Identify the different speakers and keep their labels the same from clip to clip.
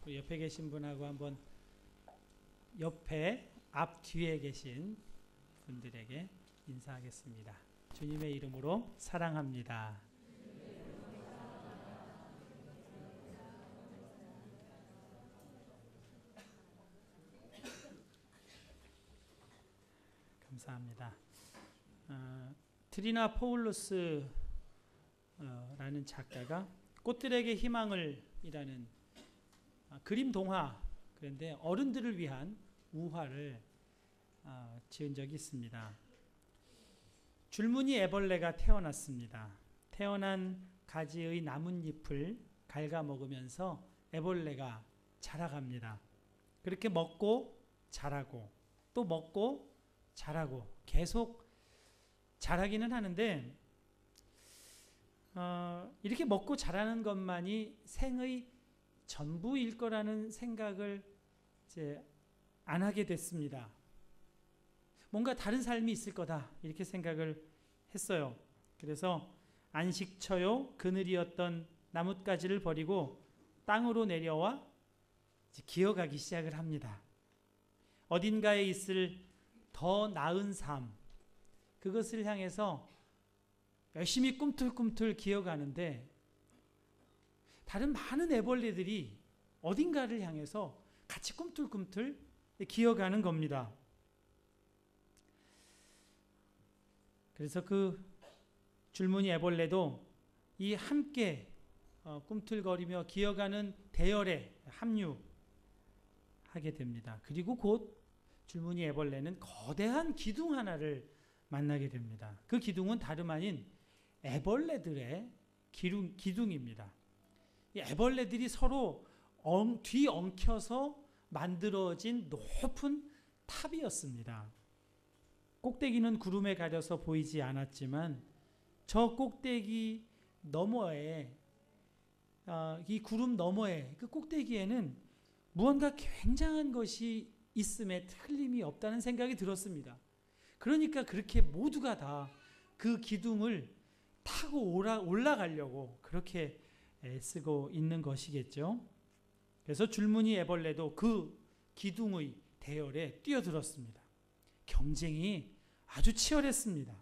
Speaker 1: 우리 옆에 계신 분하고 한번 옆에 앞 뒤에 계신 분들에게 인사하겠습니다. 주님의 이름으로 사랑합니다. 감사합니다. 트리나 포울로스 라는 작가가 꽃들에게 희망을 이라는 그림 동화, 그런데 어른들을 위한 우화를 지은 적이 있습니다. 줄무늬 애벌레가 태어났습니다. 태어난 가지의 나뭇잎을 갉아먹으면서 애벌레가 자라갑니다. 그렇게 먹고 자라고 또 먹고 자라고 계속 자라기는 하는데 이렇게 먹고 자라는 것만이 생의 전부일 거라는 생각을 이제 안 하게 됐습니다. 뭔가 다른 삶이 있을 거다 이렇게 생각을 했어요. 그래서 안식처요 그늘이었던 나뭇가지를 버리고 땅으로 내려와 이제 기어가기 시작을 합니다. 어딘가에 있을 더 나은 삶, 그것을 향해서 열심히 꿈틀꿈틀 기어가는데 다른 많은 애벌레들이 어딘가를 향해서 같이 꿈틀꿈틀 기어가는 겁니다. 그래서 그 줄무늬 애벌레도 이 함께 꿈틀거리며 기어가는 대열에 합류하게 됩니다. 그리고 곧 줄무늬 애벌레는 거대한 기둥 하나를 만나게 됩니다. 그 기둥은 다름 아닌 애벌레들의 기둥입니다. 이 애벌레들이 서로 뒤엉켜서 만들어진 높은 탑이었습니다. 꼭대기는 구름에 가려서 보이지 않았지만 저 꼭대기 너머에 이 구름 너머에 그 꼭대기에는 무언가 굉장한 것이 있음에 틀림이 없다는 생각이 들었습니다. 그러니까 그렇게 모두가 다 그 기둥을 타고 올라가려고 그렇게 애쓰고 있는 것이겠죠. 그래서 줄무늬 애벌레도 그 기둥의 대열에 뛰어들었습니다. 경쟁이 아주 치열했습니다.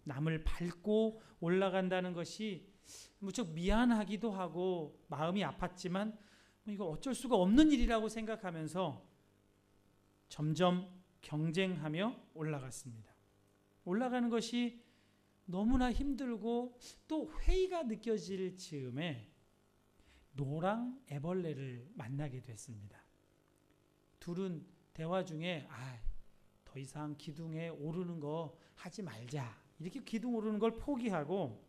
Speaker 1: 남을 밟고 올라간다는 것이 무척 미안하기도 하고 마음이 아팠지만 이거 어쩔 수가 없는 일이라고 생각하면서 점점 경쟁하며 올라갔습니다. 올라가는 것이 너무나 힘들고 또 회의가 느껴질 즈음에 노랑 애벌레를 만나게 됐습니다. 둘은 대화 중에 더 이상 기둥에 오르는 거 하지 말자, 이렇게 기둥 오르는 걸 포기하고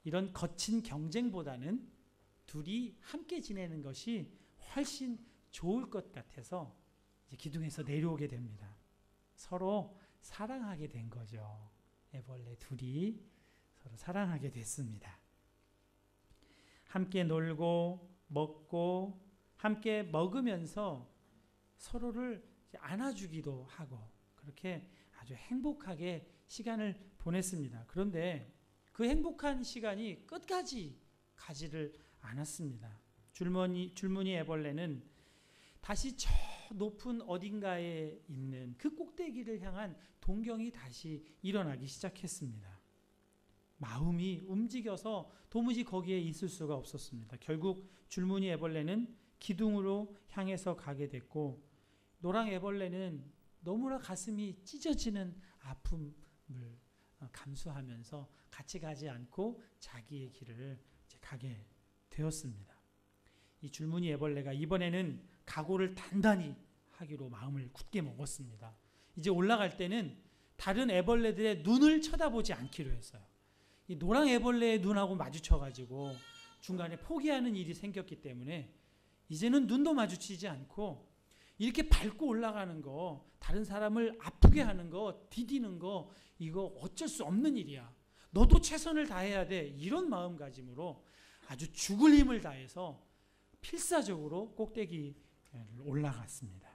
Speaker 1: 이런 거친 경쟁보다는 둘이 함께 지내는 것이 훨씬 좋을 것 같아서 이제 기둥에서 내려오게 됩니다. 서로 사랑하게 된 거죠. 애벌레 둘이 서로 사랑하게 됐습니다. 함께 놀고 먹고 함께 먹으면서 서로를 안아주기도 하고 그렇게 아주 행복하게 시간을 보냈습니다. 그런데 그 행복한 시간이 끝까지 가지를 않았습니다. 줄무늬 애벌레는 다시 저 높은 어딘가에 있는 그 꼭대기를 향한 동경이 다시 일어나기 시작했습니다. 마음이 움직여서 도무지 거기에 있을 수가 없었습니다. 결국 줄무늬 애벌레는 기둥으로 향해서 가게 됐고 노랑 애벌레는 너무나 가슴이 찢어지는 아픔을 감수하면서 같이 가지 않고 자기의 길을 이제 가게 되었습니다. 이 줄무늬 애벌레가 이번에는 각오를 단단히 하기로 마음을 굳게 먹었습니다. 이제 올라갈 때는 다른 애벌레들의 눈을 쳐다보지 않기로 했어요. 이 노랑 애벌레의 눈하고 마주쳐가지고 중간에 포기하는 일이 생겼기 때문에 이제는 눈도 마주치지 않고 이렇게 밟고 올라가는 거, 다른 사람을 아프게 하는 거, 디디는 거, 이거 어쩔 수 없는 일이야. 너도 최선을 다해야 돼. 이런 마음가짐으로 아주 죽을 힘을 다해서 필사적으로 꼭대기를 올라갔습니다.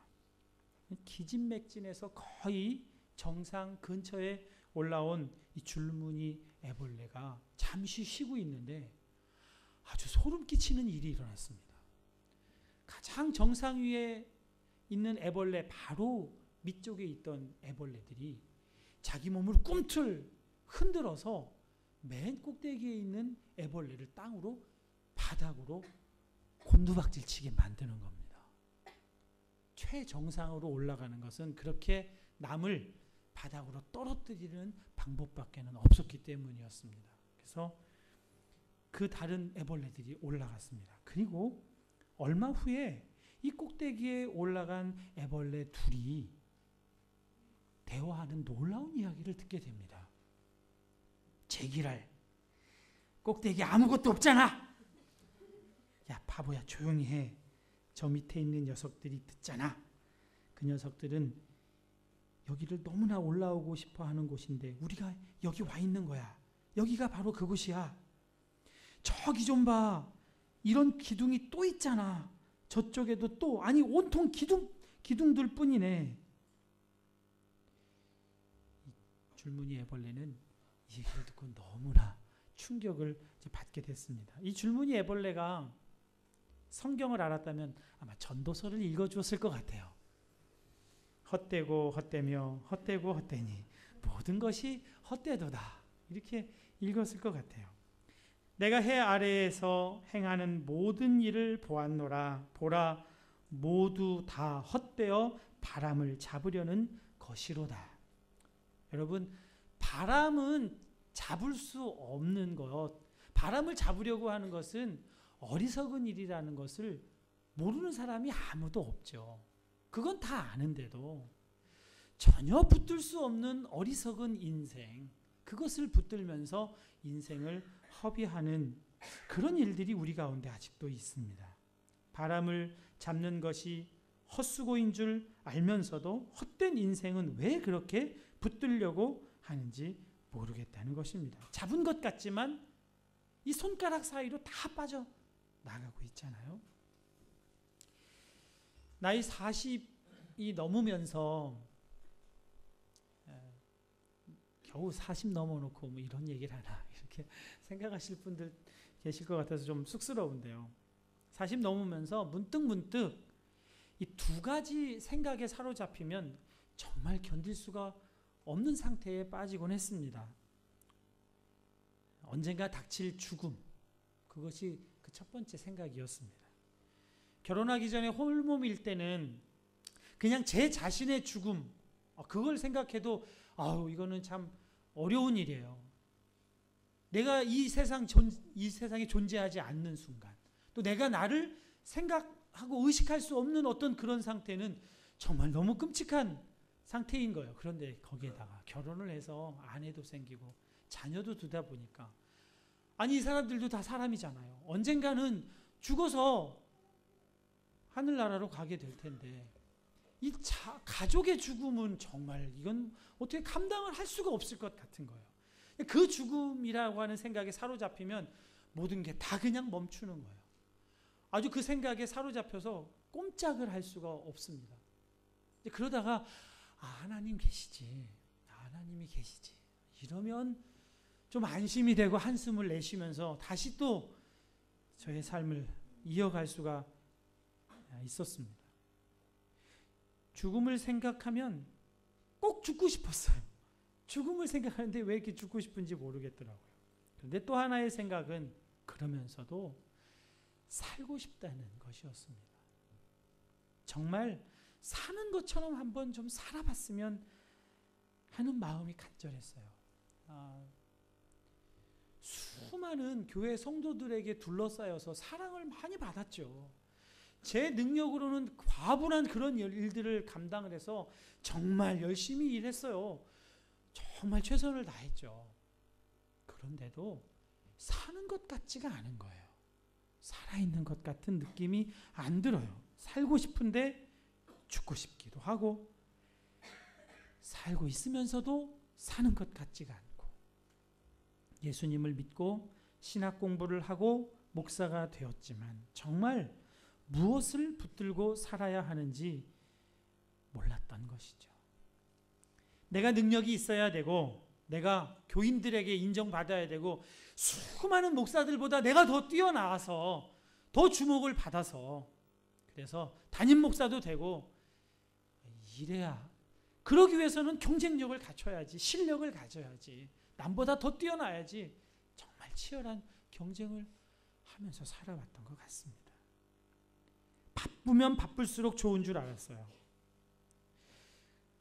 Speaker 1: 기진맥진해서 거의 정상 근처에 올라온 이 줄무늬 애벌레가 잠시 쉬고 있는데 아주 소름 끼치는 일이 일어났습니다. 상 정상 위에 있는 애벌레 바로 밑쪽에 있던 애벌레들이 자기 몸을 꿈틀 흔들어서 맨 꼭대기에 있는 애벌레를 땅으로 바닥으로 곤두박질 치게 만드는 겁니다. 최정상으로 올라가는 것은 그렇게 남을 바닥으로 떨어뜨리는 방법밖에는 없었기 때문이었습니다. 그래서 그 다른 애벌레들이 올라갔습니다. 그리고 얼마 후에 이 꼭대기에 올라간 애벌레 둘이 대화하는 놀라운 이야기를 듣게 됩니다. 제기랄, 꼭대기에 아무것도 없잖아. 야 바보야, 조용히 해. 저 밑에 있는 녀석들이 듣잖아. 그 녀석들은 여기를 너무나 올라오고 싶어 하는 곳인데 우리가 여기 와 있는 거야. 여기가 바로 그곳이야. 저기 좀 봐. 이런 기둥이 또 있잖아. 저쪽에도 또, 아니 온통 기둥들 뿐이네. 줄무늬 애벌레는 이 얘기를 듣고 너무나 충격을 받게 됐습니다. 이 줄무늬 애벌레가 성경을 알았다면 아마 전도서를 읽어주었을 것 같아요. 헛되고 헛되며 헛되고 헛되니 모든 것이 헛되도다. 이렇게 읽었을 것 같아요. 내가 해 아래에서 행하는 모든 일을 보았노라. 보라, 모두 다 헛되어 바람을 잡으려는 것이로다. 여러분, 바람은 잡을 수 없는 것, 바람을 잡으려고 하는 것은 어리석은 일이라는 것을 모르는 사람이 아무도 없죠. 그건 다 아는데도 전혀 붙들 수 없는 어리석은 인생, 그것을 붙들면서 인생을 허비하는 그런 일들이 우리 가운데 아직도 있습니다. 바람을 잡는 것이 헛수고인 줄 알면서도 헛된 인생은 왜 그렇게 붙들려고 하는지 모르겠다는 것입니다. 잡은 것 같지만 이 손가락 사이로 다 빠져 나가고 있잖아요. 나이 40이 넘으면서 겨우 40 넘어놓고 뭐 이런 얘기를 하나 이렇게 생각하실 분들 계실 것 같아서 좀 쑥스러운데요. 40 넘으면서 문득 이 두 가지 생각에 사로잡히면 정말 견딜 수가 없는 상태에 빠지곤 했습니다. 언젠가 닥칠 죽음, 그것이 그 첫 번째 생각이었습니다. 결혼하기 전에 홀몸일 때는 그냥 제 자신의 죽음, 그걸 생각해도 이거는 참 어려운 일이에요. 내가 이 세상에 존재하지 않는 순간, 또 내가 나를 생각하고 의식할 수 없는 어떤 그런 상태는 정말 너무 끔찍한 상태인 거예요. 그런데 거기에다가 결혼을 해서 아내도 생기고 자녀도 두다 보니까 이 사람들도 다 사람이잖아요. 언젠가는 죽어서 하늘나라로 가게 될 텐데 이 가족의 죽음은 정말 이건 어떻게 감당을 할 수가 없을 것 같은 거예요. 그 죽음이라고 하는 생각에 사로잡히면 모든 게 다 그냥 멈추는 거예요. 아주 그 생각에 사로잡혀서 꼼짝을 할 수가 없습니다. 그러다가 하나님 계시지, 하나님이 계시지 이러면 좀 안심이 되고 한숨을 내쉬면서 다시 또 저의 삶을 이어갈 수가 있었습니다. 죽음을 생각하면 꼭 죽고 싶었어요. 죽음을 생각하는데 왜 이렇게 죽고 싶은지 모르겠더라고요. 그런데 또 하나의 생각은 그러면서도 살고 싶다는 것이었습니다. 정말 사는 것처럼 한번 좀 살아봤으면 하는 마음이 간절했어요. 수많은 교회 성도들에게 둘러싸여서 사랑을 많이 받았죠. 제 능력으로는 과분한 그런 일들을 감당을 해서 정말 열심히 일했어요. 정말 최선을 다했죠. 그런데도 사는 것 같지가 않은 거예요. 살아있는 것 같은 느낌이 안 들어요. 살고 싶은데 죽고 싶기도 하고 살고 있으면서도 사는 것 같지가 않고 예수님을 믿고 신학 공부를 하고 목사가 되었지만 정말 무엇을 붙들고 살아야 하는지 몰랐던 것이죠. 내가 능력이 있어야 되고 내가 교인들에게 인정받아야 되고 수많은 목사들보다 내가 더 뛰어나와서 더 주목을 받아서 그래서 담임 목사도 되고 이래야, 그러기 위해서는 경쟁력을 갖춰야지, 실력을 가져야지, 남보다 더 뛰어나야지, 정말 치열한 경쟁을 하면서 살아왔던 것 같습니다. 바쁘면 바쁠수록 좋은 줄 알았어요.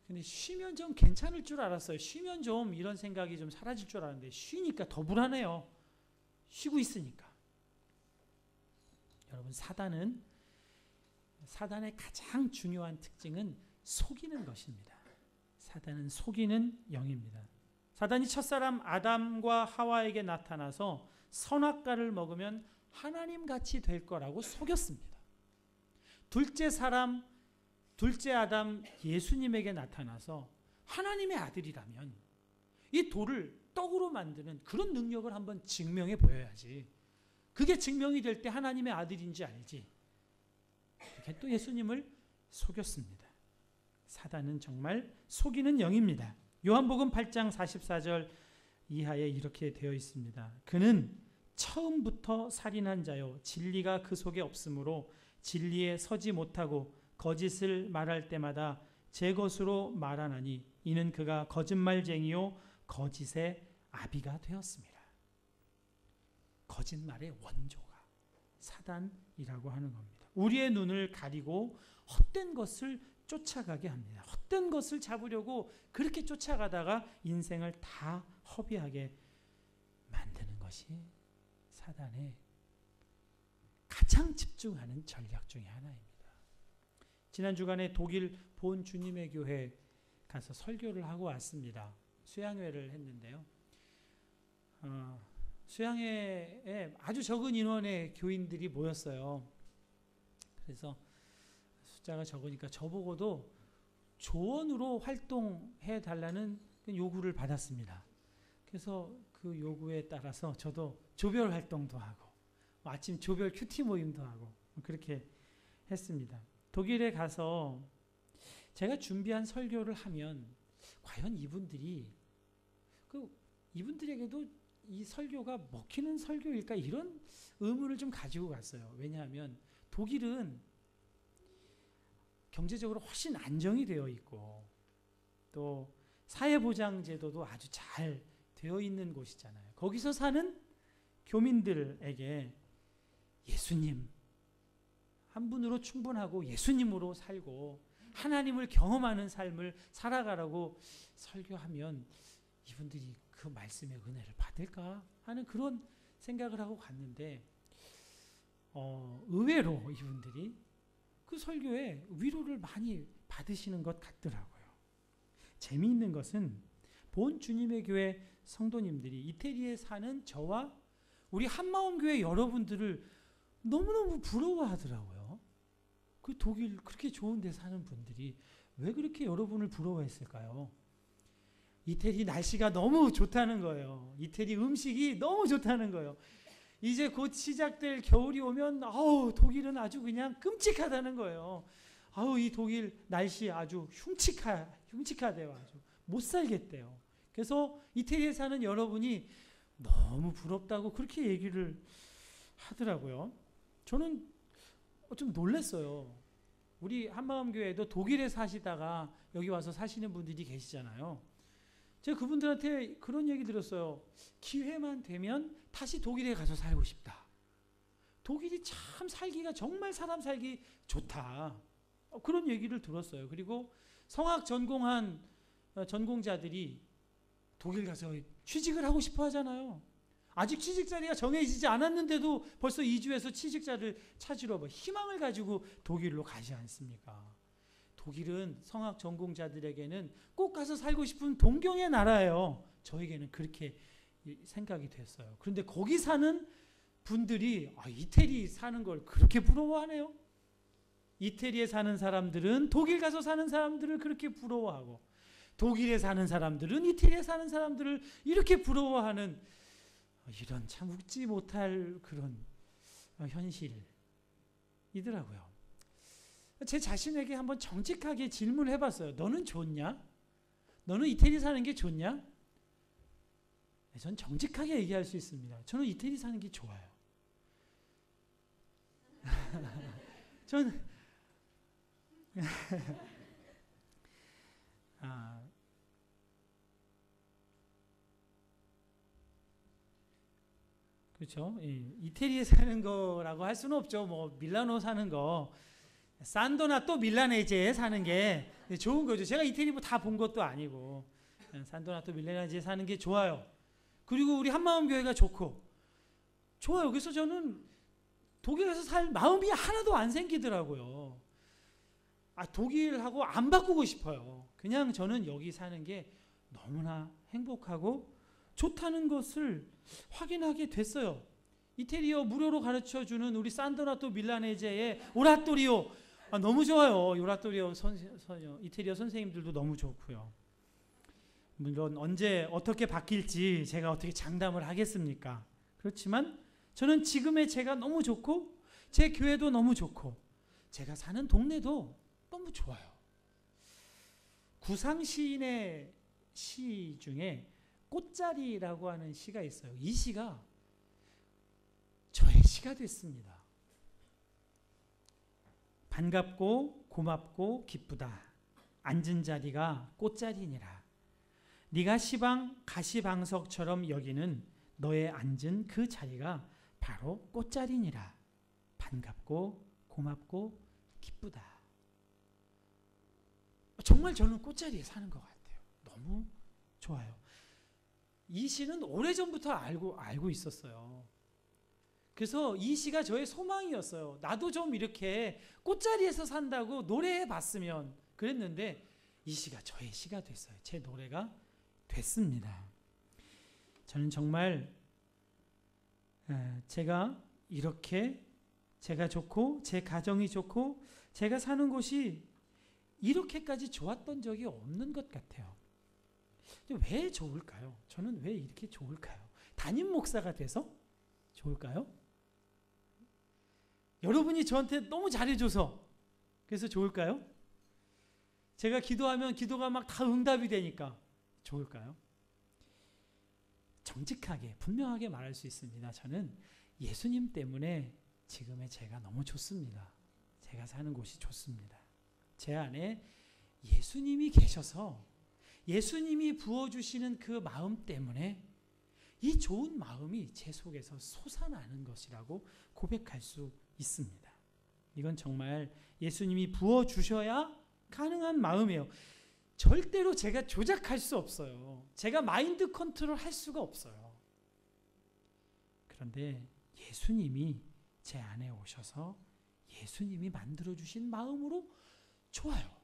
Speaker 1: 근데 쉬면 좀 괜찮을 줄 알았어요. 쉬면 좀 이런 생각이 좀 사라질 줄 알았는데 쉬니까 더 불안해요. 쉬고 있으니까. 여러분, 사단의 가장 중요한 특징은 속이는 것입니다. 사단은 속이는 영입니다. 사단이 첫사람 아담과 하와에게 나타나서 선악과를 먹으면 하나님같이 될 거라고 속였습니다. 둘째 아담 예수님에게 나타나서 하나님의 아들이라면 이 돌을 떡으로 만드는 그런 능력을 한번 증명해 보여야지. 그게 증명이 될 때 하나님의 아들인지 알지. 이렇게 또 예수님을 속였습니다. 사단은 정말 속이는 영입니다. 요한복음 8장 44절 이하에 이렇게 되어 있습니다. 그는 처음부터 살인한 자요, 진리가 그 속에 없으므로 진리에 서지 못하고 거짓을 말할 때마다 제 것으로 말하나니 이는 그가 거짓말쟁이요 거짓의 아비가 되었습니다. 거짓말의 원조가 사단이라고 하는 겁니다. 우리의 눈을 가리고 헛된 것을 쫓아가게 합니다. 헛된 것을 잡으려고 그렇게 쫓아가다가 인생을 다 허비하게 만드는 것이 사단의 가장 집중하는 전략 중에 하나입니다. 지난 주간에 독일 본 주님의 교회 가서 설교를 하고 왔습니다. 수양회를 했는데요. 수양회에 아주 적은 인원의 교인들이 모였어요. 그래서 숫자가 적으니까 저보고도 조언으로 활동해 달라는 요구를 받았습니다. 그래서 그 요구에 따라서 저도 조별 활동도 하고 아침 조별 큐티 모임도 하고 그렇게 했습니다. 독일에 가서 제가 준비한 설교를 하면 과연 이분들에게도 이 설교가 먹히는 설교일까, 이런 의문을 좀 가지고 갔어요. 왜냐하면 독일은 경제적으로 훨씬 안정이 되어 있고 또 사회보장제도도 아주 잘 되어 있는 곳이잖아요. 거기서 사는 교민들에게 예수님 한 분으로 충분하고 예수님으로 살고 하나님을 경험하는 삶을 살아가라고 설교하면 이분들이 그 말씀의 은혜를 받을까 하는 그런 생각을 하고 갔는데 의외로 이분들이 그 설교에 위로를 많이 받으시는 것 같더라고요. 재미있는 것은 본 주님의 교회 성도님들이 이태리에 사는 저와 우리 한마음교회 여러분들을 너무너무 부러워하더라고요. 그 독일 그렇게 좋은 데 사는 분들이 왜 그렇게 여러분을 부러워했을까요? 이태리 날씨가 너무 좋다는 거예요. 이태리 음식이 너무 좋다는 거예요. 이제 곧 시작될 겨울이 오면 독일은 아주 그냥 끔찍하다는 거예요. 이 독일 날씨 아주 흉측하대요. 아주 못 살겠대요. 그래서 이태리에 사는 여러분이 너무 부럽다고 그렇게 얘기를 하더라고요. 저는 좀 놀랐어요. 우리 한마음교회도 독일에 사시다가 여기 와서 사시는 분들이 계시잖아요. 제가 그분들한테 그런 얘기 들었어요. 기회만 되면 다시 독일에 가서 살고 싶다. 독일이 참 살기가 정말 사람 살기 좋다. 그런 얘기를 들었어요. 그리고 성악 전공한 전공자들이 독일 가서 취직을 하고 싶어 하잖아요. 아직 취직 자리가 정해지지 않았는데도 벌써 이주해서 취직자를 찾으러 희망을 가지고 독일로 가지 않습니까? 독일은 성악 전공자들에게는 꼭 가서 살고 싶은 동경의 나라예요. 저에게는 그렇게 생각이 됐어요. 그런데 거기 사는 분들이 이태리 사는 걸 그렇게 부러워하네요. 이태리에 사는 사람들은 독일 가서 사는 사람들을 그렇게 부러워하고 독일에 사는 사람들은 이태리에 사는 사람들을 이렇게 부러워하는 이런 참 웃지 못할 그런 현실이더라고요. 제 자신에게 한번 정직하게 질문을 해봤어요. 너는 좋냐? 너는 이태리 사는 게 좋냐? 전 정직하게 얘기할 수 있습니다. 저는 이태리 사는 게 좋아요. 아, 그렇죠. 이태리에 사는 거라고 할 수는 없죠. 뭐 밀라노 사는 거, 산도나또 밀라네제에 사는 게 좋은 거죠. 제가 이태리 뭐 다 본 것도 아니고 산도나또 밀라네제에 사는 게 좋아요. 그리고 우리 한마음 교회가 좋고 좋아요. 그래서 저는 독일에서 살 마음이 하나도 안 생기더라고요. 독일하고 안 바꾸고 싶어요. 그냥 저는 여기 사는 게 너무나 행복하고 좋다는 것을 확인하게 됐어요. 이태리어 무료로 가르쳐주는 우리 산도나또 밀라네제의 오라토리오 너무 좋아요. 오라토리오 이태리어 선생님들도 너무 좋고요. 물론 언제 어떻게 바뀔지 제가 어떻게 장담을 하겠습니까? 그렇지만 저는 지금의 제가 너무 좋고 제 교회도 너무 좋고 제가 사는 동네도 너무 좋아요. 구상시인의 시 중에 꽃자리라고 하는 시가 있어요. 이 시가 저의 시가 됐습니다. 반갑고 고맙고 기쁘다. 앉은 자리가 꽃자리니라. 네가 시방 가시방석처럼 여기는 너의 앉은 그 자리가 바로 꽃자리니라. 반갑고 고맙고 기쁘다. 정말 저는 꽃자리에 사는 것 같아요. 너무 좋아요. 이 시는 오래전부터 알고 있었어요. 그래서 이 시가 저의 소망이었어요. 나도 좀 이렇게 꽃자리에서 산다고 노래해 봤으면 그랬는데 이 시가 저의 시가 됐어요. 제 노래가 됐습니다. 저는 정말 제가 이렇게 제가 좋고 제 가정이 좋고 제가 사는 곳이 이렇게까지 좋았던 적이 없는 것 같아요. 왜 좋을까요? 저는 왜 이렇게 좋을까요? 담임 목사가 돼서 좋을까요? 여러분이 저한테 너무 잘해줘서 그래서 좋을까요? 제가 기도하면 기도가 막 다 응답이 되니까 좋을까요? 정직하게 분명하게 말할 수 있습니다. 저는 예수님 때문에 지금의 제가 너무 좋습니다. 제가 사는 곳이 좋습니다. 제 안에 예수님이 계셔서 예수님이 부어주시는 그 마음 때문에 이 좋은 마음이 제 속에서 솟아나는 것이라고 고백할 수 있습니다. 이건 정말 예수님이 부어주셔야 가능한 마음이에요. 절대로 제가 조작할 수 없어요. 제가 마인드 컨트롤 할 수가 없어요. 그런데 예수님이 제 안에 오셔서 예수님이 만들어주신 마음으로 좋아요.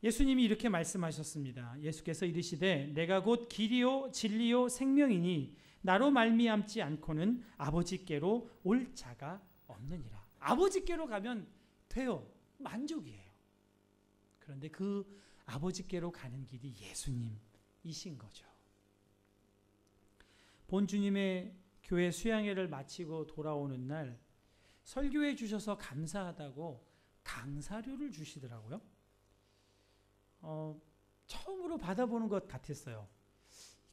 Speaker 1: 예수님이 이렇게 말씀하셨습니다. 예수께서 이르시되 내가 곧 길이요 진리요 생명이니 나로 말미암지 않고는 아버지께로 올 자가 없느니라. 아버지께로 가면 돼요. 만족이에요. 그런데 그 아버지께로 가는 길이 예수님이신 거죠. 본주님의 교회 수양회를 마치고 돌아오는 날 설교해 주셔서 감사하다고 강사료를 주시더라고요. 처음으로 받아보는 것 같았어요.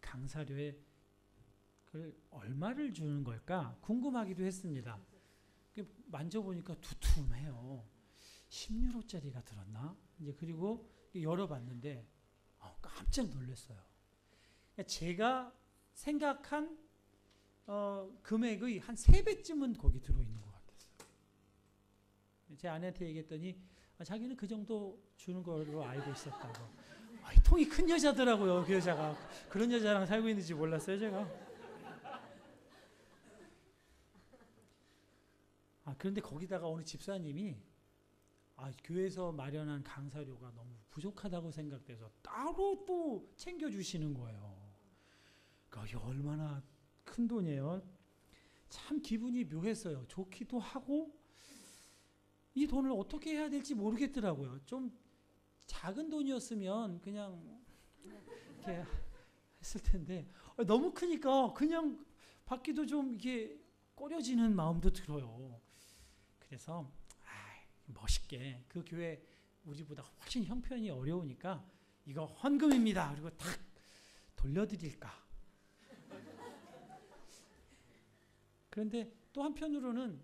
Speaker 1: 강사료에 그걸 얼마를 주는 걸까 궁금하기도 했습니다. 만져보니까 두툼해요. 10유로짜리가 들었나? 이제 그리고 열어봤는데 깜짝 놀랐어요. 제가 생각한 금액의 한 3배쯤은 거기 들어있는 것 같았어요. 제 아내한테 얘기했더니 자기는 그 정도 주는 걸로 알고 있었다고. 통이 큰 여자더라고요. 그 여자가. 그런 여자랑 살고 있는지 몰랐어요 제가. 그런데 거기다가 어느 집사님이 교회에서 마련한 강사료가 너무 부족하다고 생각돼서 따로 또 챙겨주시는 거예요. 그러니까 얼마나 큰 돈이에요. 참 기분이 묘했어요. 좋기도 하고 이 돈을 어떻게 해야 될지 모르겠더라고요. 좀 작은 돈이었으면 그냥 이렇게 했을 텐데 너무 크니까 그냥 받기도 좀 이게 꺼려지는 마음도 들어요. 그래서 멋있게 그 교회 우리보다 훨씬 형편이 어려우니까 이거 헌금입니다. 그리고 탁 돌려드릴까. 그런데 또 한편으로는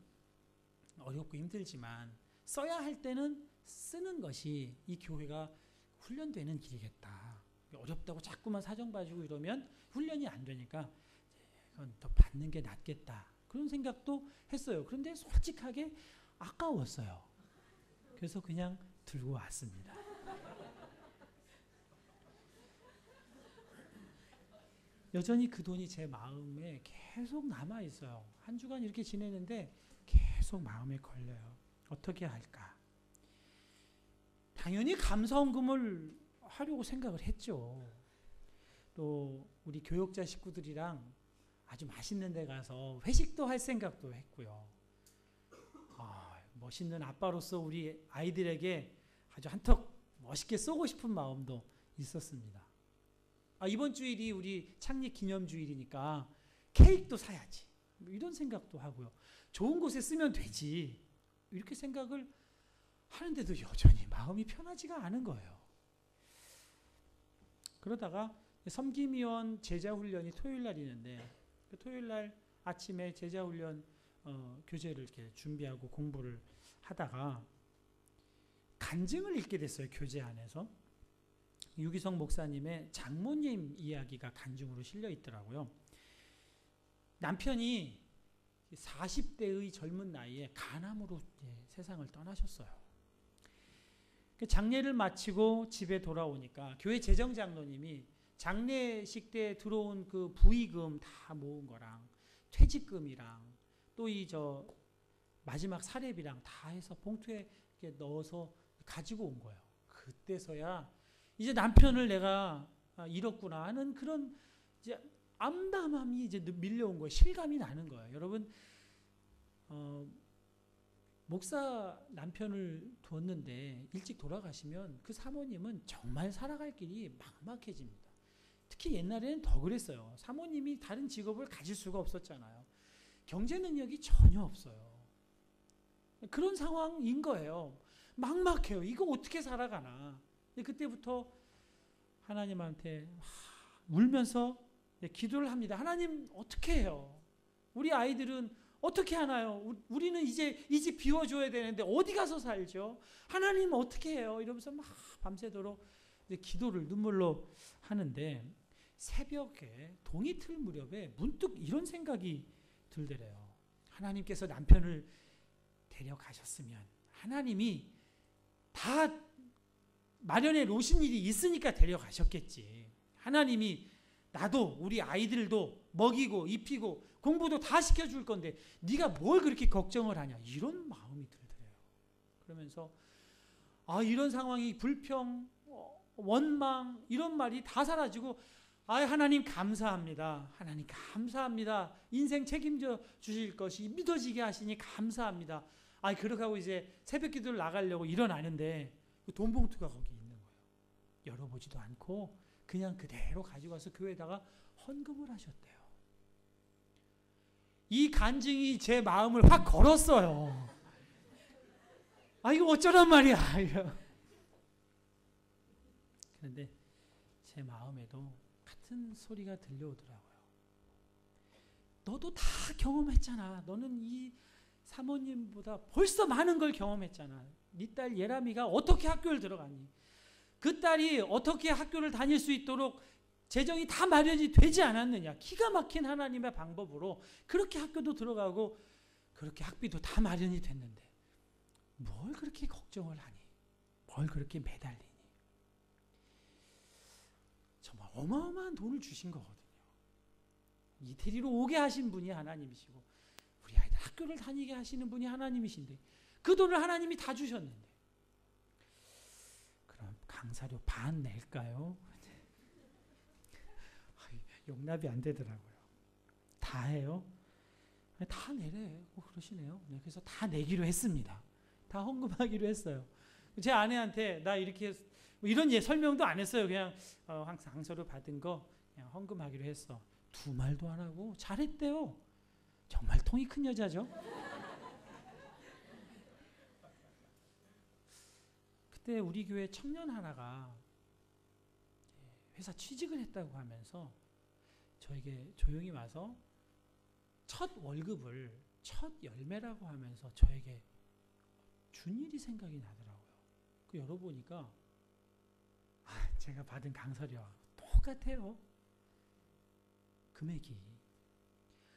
Speaker 1: 어렵고 힘들지만 써야 할 때는 쓰는 것이 이 교회가 훈련되는 길이겠다. 어렵다고 자꾸만 사정 봐주고 이러면 훈련이 안 되니까 이건 더 받는 게 낫겠다. 그런 생각도 했어요. 그런데 솔직하게 아까웠어요. 그래서 그냥 들고 왔습니다. 여전히 그 돈이 제 마음에 계속 남아 있어요. 한 주간 이렇게 지내는데 계속 마음에 걸려요. 어떻게 할까? 당연히 감사헌금을 하려고 생각을 했죠. 또 우리 교역자 식구들이랑 아주 맛있는 데 가서 회식도 할 생각도 했고요. 멋있는 아빠로서 우리 아이들에게 아주 한턱 멋있게 쏘고 싶은 마음도 있었습니다. 이번 주일이 우리 창립 기념주일이니까 케이크도 사야지. 이런 생각도 하고요. 좋은 곳에 쓰면 되지. 이렇게 생각을 하는데도 여전히 마음이 편하지가 않은 거예요. 그러다가 섬김위원 제자훈련이 토요일 날 있는데 그 토요일 날 아침에 제자훈련 교재를 이렇게 준비하고 공부를 하다가 간증을 읽게 됐어요. 교재 안에서. 유기성 목사님의 장모님 이야기가 간증으로 실려 있더라고요. 남편이 40대의 젊은 나이에 간암으로 세상을 떠나셨어요. 장례를 마치고 집에 돌아오니까 교회 재정장로님이 장례식 때 들어온 그 부의금 다 모은 거랑 퇴직금이랑 또 마지막 사례비랑 다 해서 봉투에 넣어서 가지고 온 거예요. 그때서야 이제 남편을 내가 잃었구나 하는 그런 이제 암담함이 이제 밀려온 거예요. 실감이 나는 거예요. 여러분, 목사 남편을 두었는데 일찍 돌아가시면 그 사모님은 정말 살아갈 길이 막막해집니다. 특히 옛날에는 더 그랬어요. 사모님이 다른 직업을 가질 수가 없었잖아요. 경제 능력이 전혀 없어요. 그런 상황인 거예요. 막막해요. 이거 어떻게 살아가나. 근데 그때부터 하나님한테 울면서 기도를 합니다. 하나님 어떻게 해요? 우리 아이들은 어떻게 하나요? 우리는 이제 이 집 비워줘야 되는데 어디 가서 살죠? 하나님 어떻게 해요? 이러면서 막 밤새도록 기도를 눈물로 하는데 새벽에 동이틀 무렵에 문득 이런 생각이 들더래요. 하나님께서 남편을 데려가셨으면 하나님이 다 마련해 놓으신 일이 있으니까 데려가셨겠지. 하나님이 나도 우리 아이들도 먹이고 입히고 공부도 다 시켜줄 건데 네가 뭘 그렇게 걱정을 하냐. 이런 마음이 들더래요. 그러면서 이런 상황이 불평, 원망 이런 말이 다 사라지고 하나님 감사합니다. 하나님 감사합니다. 인생 책임져 주실 것이 믿어지게 하시니 감사합니다. 그렇게 하고 이제 새벽 기도를 나가려고 일어나는데 그 돈 봉투가 거기 있는 거예요. 열어보지도 않고 그냥 그대로 가지고 와서 교회에다가 헌금을 하셨대요. 이 간증이 제 마음을 확 걸었어요. 이거 어쩌란 말이야. 그런데 제 마음에도 같은 소리가 들려오더라고요. 너도 다 경험했잖아. 너는 이 사모님보다 벌써 많은 걸 경험했잖아. 네 딸 예람이가 어떻게 학교를 들어가니? 그 딸이 어떻게 학교를 다닐 수 있도록 재정이 다 마련이 되지 않았느냐. 기가 막힌 하나님의 방법으로 그렇게 학교도 들어가고 그렇게 학비도 다 마련이 됐는데 뭘 그렇게 걱정을 하니? 뭘 그렇게 매달리니? 정말 어마어마한 돈을 주신 거거든요. 이태리로 오게 하신 분이 하나님이시고 우리 아이들 학교를 다니게 하시는 분이 하나님이신데 그 돈을 하나님이 다 주셨는데 그럼 강사료 반 낼까요? 용납이 안 되더라고요. 다 해요? 다 내래. 그러시네요. 그래서 다 내기로 했습니다. 다 헌금하기로 했어요. 제 아내한테 나 이렇게 이런 설명도 안 했어요. 그냥 강사료 받은 거 그냥 헌금하기로 했어. 두 말도 안 하고 잘했대요. 정말 통이 큰 여자죠. 그때 우리 교회 청년 하나가 회사 취직을 했다고 하면서 저에게 조용히 와서 첫 월급을 첫 열매라고 하면서 저에게 준 일이 생각이 나더라고요. 그 열어보니까 제가 받은 강서료와 똑같아요. 금액이.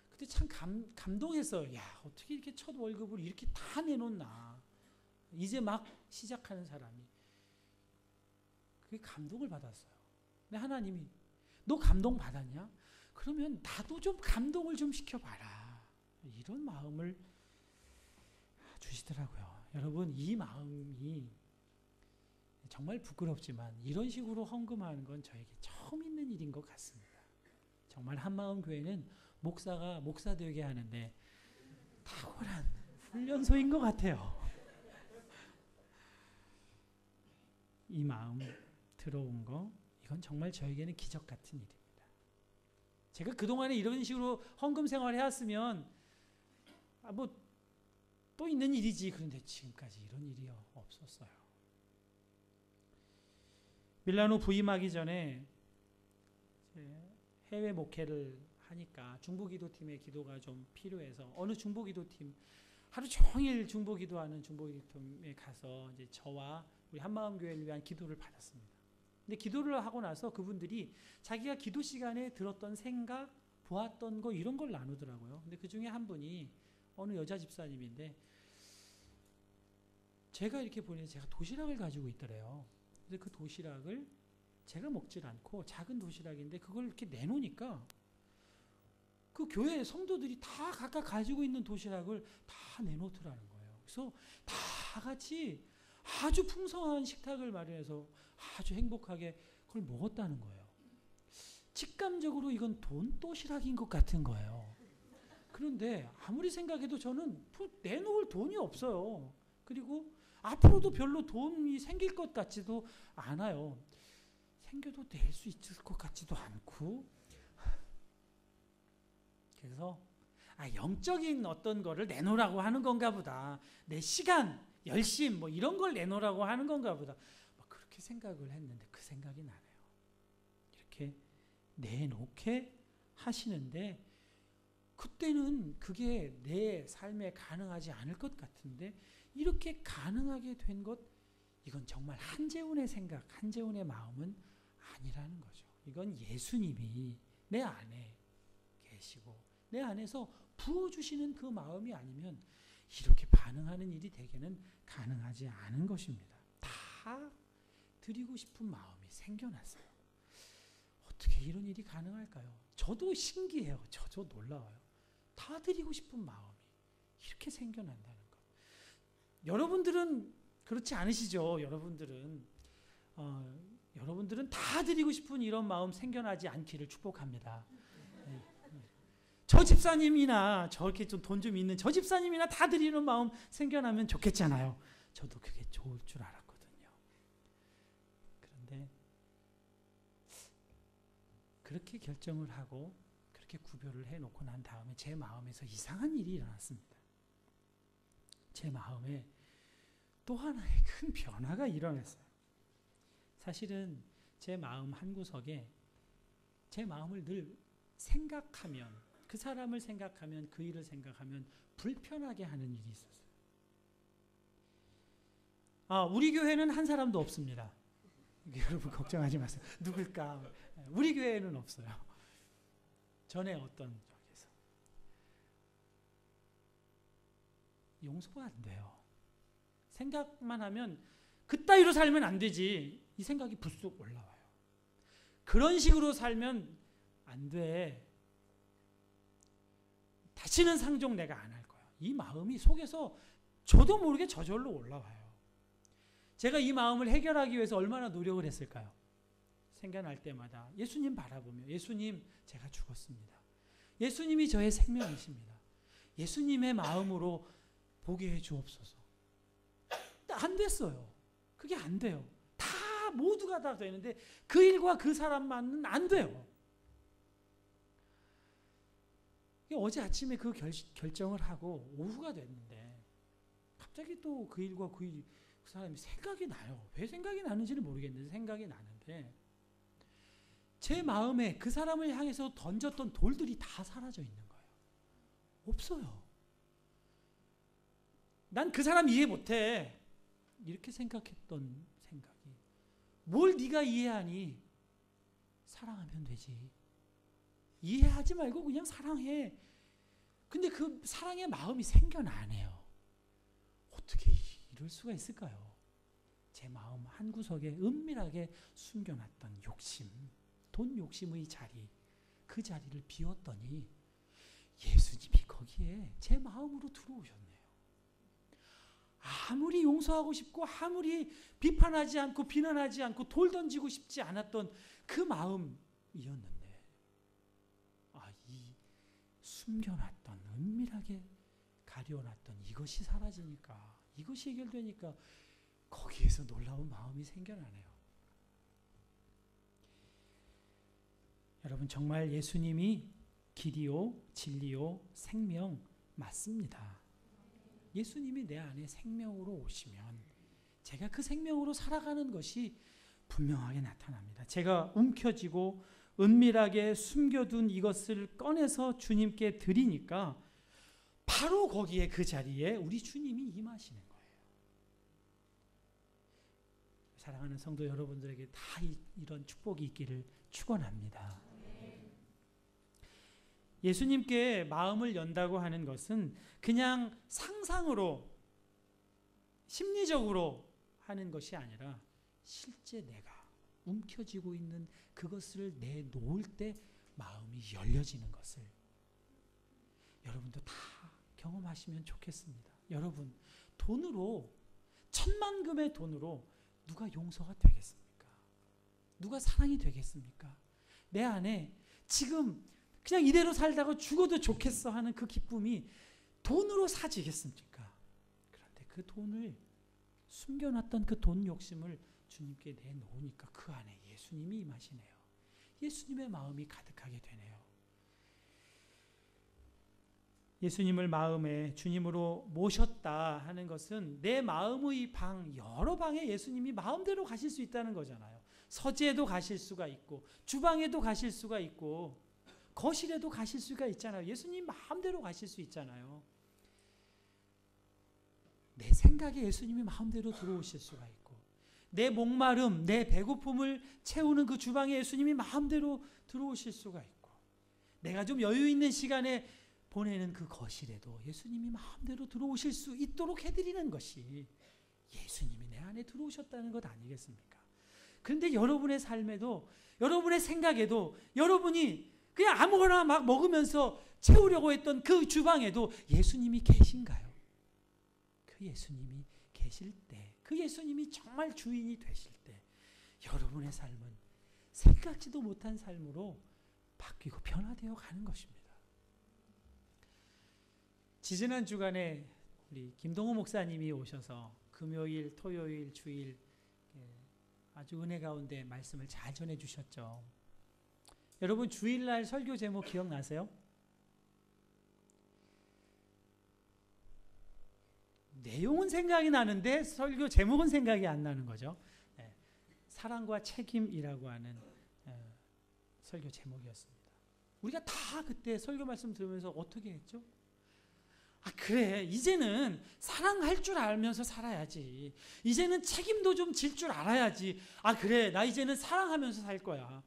Speaker 1: 그때 참 감동했어요. 야, 어떻게 이렇게 첫 월급을 이렇게 다 내놓나. 이제 막 시작하는 사람이. 그게 감동을 받았어요. 근데 하나님이 너 감동 받았냐? 그러면 나도 좀 감동을 좀 시켜봐라. 이런 마음을 주시더라고요. 여러분, 이 마음이 정말 부끄럽지만 이런 식으로 헌금하는 건 저에게 처음 있는 일인 것 같습니다. 정말 한마음 교회는 목사가 목사 되게 하는데 탁월한 훈련소인 것 같아요. 이 마음 들어온 거, 이건 정말 저에게는 기적 같은 일입니다. 제가 그동안에 이런 식으로 헌금 생활을 해왔으면 뭐 또 있는 일이지. 그런데 지금까지 이런 일이 없었어요. 밀라노 부임하기 전에 해외 목회를 하니까 중보기도팀의 기도가 좀 필요해서 어느 중보기도팀 하루 종일 중보기도하는 중보기도팀에 가서 이제 저와 우리 한마음교회를 위한 기도를 받았습니다. 근데 기도를 하고 나서 그분들이 자기가 기도 시간에 들었던 생각, 보았던 거 이런 걸 나누더라고요. 근데 그 중에 한 분이 어느 여자 집사님인데 제가 이렇게 보니 제가 도시락을 가지고 있더래요. 그래서 그 도시락을 제가 먹질 않고 작은 도시락인데 그걸 이렇게 내놓으니까 그 교회 성도들이 다 각각 가지고 있는 도시락을 다 내놓더라는 거예요. 그래서 다 같이 아주 풍성한 식탁을 마련해서 아주 행복하게 그걸 먹었다는 거예요. 직감적으로 이건 돈 도시락인 것 같은 거예요. 그런데 아무리 생각해도 저는 내놓을 돈이 없어요. 그리고 앞으로도 별로 돈이 생길 것 같지도 않아요. 생겨도 낼 수 있을 것 같지도 않고. 그래서 영적인 어떤 거를 내놓으라고 하는 건가 보다. 내 시간, 열심 뭐 이런 걸 내놓으라고 하는 건가 보다. 그렇게 생각을 했는데 그 생각이 나네요. 이렇게 내놓게 하시는데 그때는 그게 내 삶에 가능하지 않을 것 같은데 이렇게 가능하게 된 것, 이건 정말 한재훈의 생각, 한재훈의 마음은 아니라는 거죠. 이건 예수님이 내 안에 계시고 내 안에서 부어주시는 그 마음이 아니면 이렇게 반응하는 일이 대개는 가능하지 않은 것입니다. 다 드리고 싶은 마음이 생겨났어요. 어떻게 이런 일이 가능할까요? 저도 신기해요. 저도 놀라워요. 다 드리고 싶은 마음이 이렇게 생겨난다는 것. 여러분들은 그렇지 않으시죠? 여러분들은 다 드리고 싶은 이런 마음 생겨나지 않기를 축복합니다. 저 집사님이나 저렇게 좀 돈 좀 있는 저 집사님이나 다 드리는 마음 생겨나면 좋겠잖아요. 저도 그게 좋을 줄 알았거든요. 그런데 그렇게 결정을 하고 그렇게 구별을 해놓고 난 다음에 제 마음에서 이상한 일이 일어났습니다. 제 마음에 또 하나의 큰 변화가 일어났어요. 사실은 제 마음 한구석에 제 마음을 늘 생각하면, 그 사람을 생각하면, 그 일을 생각하면 불편하게 하는 일이 있었어요. 우리 교회는 한 사람도 없습니다. 여러분 걱정하지 마세요. 누굴까? 우리 교회에는 없어요. 전에 어떤 쪽에서 용서가 안 돼요. 생각만 하면 그따위로 살면 안 되지. 이 생각이 불쑥 올라와요. 그런 식으로 살면 안 돼. 다시는 상종 내가 안 할 거야. 이 마음이 속에서 저도 모르게 저절로 올라와요. 제가 이 마음을 해결하기 위해서 얼마나 노력을 했을까요? 생겨날 때마다 예수님 바라보며, 예수님 제가 죽었습니다. 예수님이 저의 생명이십니다. 예수님의 마음으로 보게 해 주옵소서. 안 됐어요. 그게 안 돼요. 다 모두가 다 되는데 그 일과 그 사람만은 안 돼요. 어제 아침에 그 결정을 하고 오후가 됐는데 갑자기 또 그 일과 그 사람이 생각이 나요. 왜 생각이 나는지는 모르겠는데 생각이 나는데 제 마음에 그 사람을 향해서 던졌던 돌들이 다 사라져 있는 거예요. 없어요. 난 그 사람 이해 못해. 이렇게 생각했던 생각이, 뭘 네가 이해하니? 사랑하면 되지. 이해하지 말고 그냥 사랑해. 근데 그 사랑의 마음이 생겨나네요. 어떻게 이럴 수가 있을까요? 제 마음 한구석에 은밀하게 숨겨놨던 욕심, 돈 욕심의 자리, 그 자리를 비웠더니 예수님이 거기에 제 마음으로 들어오셨네요. 아무리 용서하고 싶고 아무리 비판하지 않고 비난하지 않고 돌 던지고 싶지 않았던 그 마음이었는데, 이 숨겨놨던, 은밀하게 가려놨던 이것이 사라지니까, 이것이 해결되니까 거기에서 놀라운 마음이 생겨나네요. 여러분, 정말 예수님이 길이요 진리요 생명 맞습니다. 예수님이 내 안에 생명으로 오시면 제가 그 생명으로 살아가는 것이 분명하게 나타납니다. 제가 움켜쥐고 은밀하게 숨겨둔 이것을 꺼내서 주님께 드리니까 바로 거기에, 그 자리에 우리 주님이 임하시는 거예요. 사랑하는 성도 여러분들에게 다 이런 축복이 있기를 축원합니다. 예수님께 마음을 연다고 하는 것은 그냥 상상으로, 심리적으로 하는 것이 아니라 실제 내가 움켜쥐고 있는 그것을 내놓을 때 마음이 열려지는 것을 여러분도 다 경험하시면 좋겠습니다. 여러분, 돈으로, 천만금의 돈으로 누가 용서가 되겠습니까? 누가 사랑이 되겠습니까? 내 안에 지금 그냥 이대로 살다가 죽어도 좋겠어 하는 그 기쁨이 돈으로 사지겠습니까? 그런데 그 돈을, 숨겨놨던 그 돈 욕심을 주님께 내놓으니까 그 안에 예수님이 임하시네요. 예수님의 마음이 가득하게 되네요. 예수님을 마음에 주님으로 모셨다 하는 것은 내 마음의 방, 여러 방에 예수님이 마음대로 가실 수 있다는 거잖아요. 서재에도 가실 수가 있고, 주방에도 가실 수가 있고, 거실에도 가실 수가 있잖아요. 예수님 마음대로 가실 수 있잖아요. 내 생각에 예수님이 마음대로 들어오실 수가 있고, 내 목마름, 내 배고픔을 채우는 그 주방에 예수님이 마음대로 들어오실 수가 있고, 내가 좀 여유 있는 시간에 보내는 그 거실에도 예수님이 마음대로 들어오실 수 있도록 해드리는 것이 예수님이 내 안에 들어오셨다는 것 아니겠습니까? 그런데 여러분의 삶에도, 여러분의 생각에도, 여러분이 그냥 아무거나 막 먹으면서 채우려고 했던 그 주방에도 예수님이 계신가요? 그 예수님이 계실 때, 그 예수님이 정말 주인이 되실 때 여러분의 삶은 생각지도 못한 삶으로 바뀌고 변화되어 가는 것입니다. 지지난 주간에 우리 김동호 목사님이 오셔서 금요일, 토요일, 주일 아주 은혜 가운데 말씀을 잘 전해주셨죠. 여러분, 주일날 설교 제목 기억나세요? 내용은 생각이 나는데 설교 제목은 생각이 안 나는 거죠. 사랑과 책임이라고 하는 설교 제목이었습니다. 우리가 다 그때 설교 말씀 들으면서 어떻게 했죠? 그래, 이제는 사랑할 줄 알면서 살아야지. 이제는 책임도 좀 질 줄 알아야지. 그래, 나 이제는 사랑하면서 살 거야.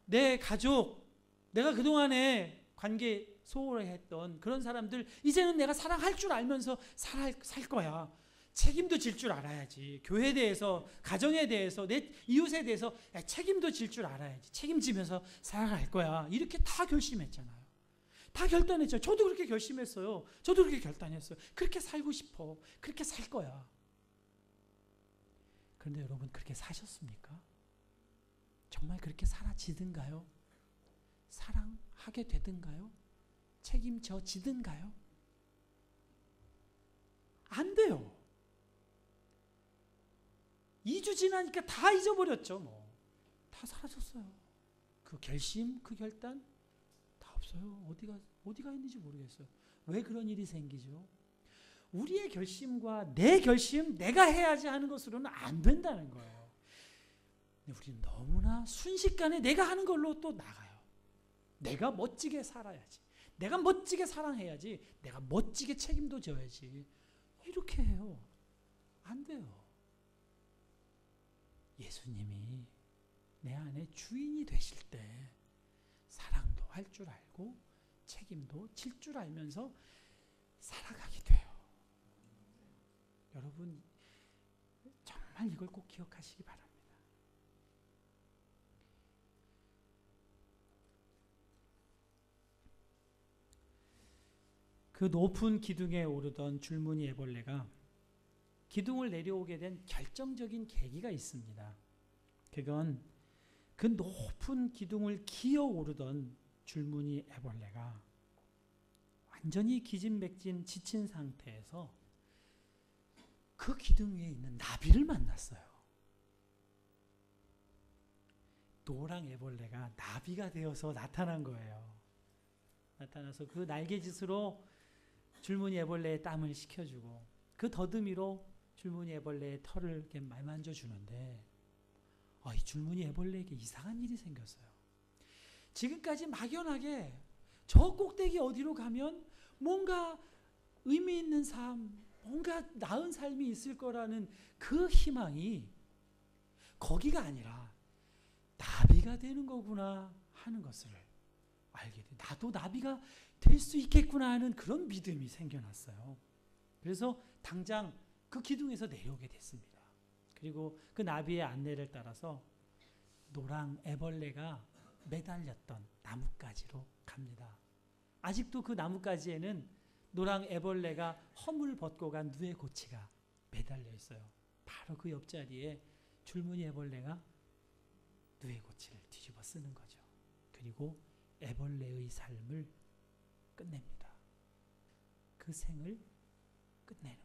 Speaker 1: 내 가족, 내가 그동안에 관계 소홀히 했던 그런 사람들, 이제는 내가 사랑할 줄 알면서 살 거야. 책임도 질 줄 알아야지. 교회에 대해서, 가정에 대해서, 내 이웃에 대해서 책임도 질 줄 알아야지. 책임지면서 살아갈 거야. 이렇게 다 결심했잖아요. 다 결단했죠. 저도 그렇게 결심했어요. 저도 그렇게 결단했어요. 그렇게 살고 싶어. 그렇게 살 거야. 그런데 여러분, 그렇게 사셨습니까? 정말 그렇게 살아지든가요? 사랑하게 되든가요? 책임져지든가요? 안 돼요. 2주 지나니까 다 잊어버렸죠. 다 사라졌어요. 그 결심, 그 결단 다 없어요. 어디가 있는지 모르겠어요. 왜 그런 일이 생기죠? 우리의 결심과 내 결심, 내가 해야지 하는 것으로는 안 된다는 거예요. 근데 우리는 너무나 순식간에 내가 하는 걸로 또 나가요. 내가 멋지게 살아야지. 내가 멋지게 사랑해야지. 내가 멋지게 책임도 져야지. 이렇게 해요. 안 돼요. 예수님이 내 안에 주인이 되실 때 사랑도 할 줄 알고 책임도 질 줄 알면서 살아가게 돼요. 여러분 정말 이걸 꼭 기억하시기 바랍니다. 그 높은 기둥에 오르던 줄무늬 애벌레가 기둥을 내려오게 된 결정적인 계기가 있습니다. 그건 그 높은 기둥을 기어 오르던 줄무늬 애벌레가 완전히 기진맥진 지친 상태에서 그 기둥 위에 있는 나비를 만났어요. 노랑 애벌레가 나비가 되어서 나타난 거예요. 나타나서 그 날개짓으로 줄무늬 애벌레의 땀을 식혀주고 그 더듬이로 줄무늬 애벌레의 털을 이렇게 만져 주는데 이 줄무늬 애벌레에게 이상한 일이 생겼어요. 지금까지 막연하게 저 꼭대기 어디로 가면 뭔가 의미 있는 삶, 뭔가 나은 삶이 있을 거라는 그 희망이 거기가 아니라 나비가 되는 거구나 하는 것을 알게 돼. 나도 나비가 될 수 있겠구나 하는 그런 믿음이 생겨났어요. 그래서 당장 그 기둥에서 내려오게 됐습니다. 그리고 그 나비의 안내를 따라서 노랑 애벌레가 매달렸던 나뭇가지로 갑니다. 아직도 그 나뭇가지에는 노랑 애벌레가 허물 벗고 간 누에 고치가 매달려 있어요. 바로 그 옆자리에 줄무늬 애벌레가 누에 고치를 뒤집어 쓰는 거죠. 그리고 애벌레의 삶을 끝냅니다. 그 생을 끝내는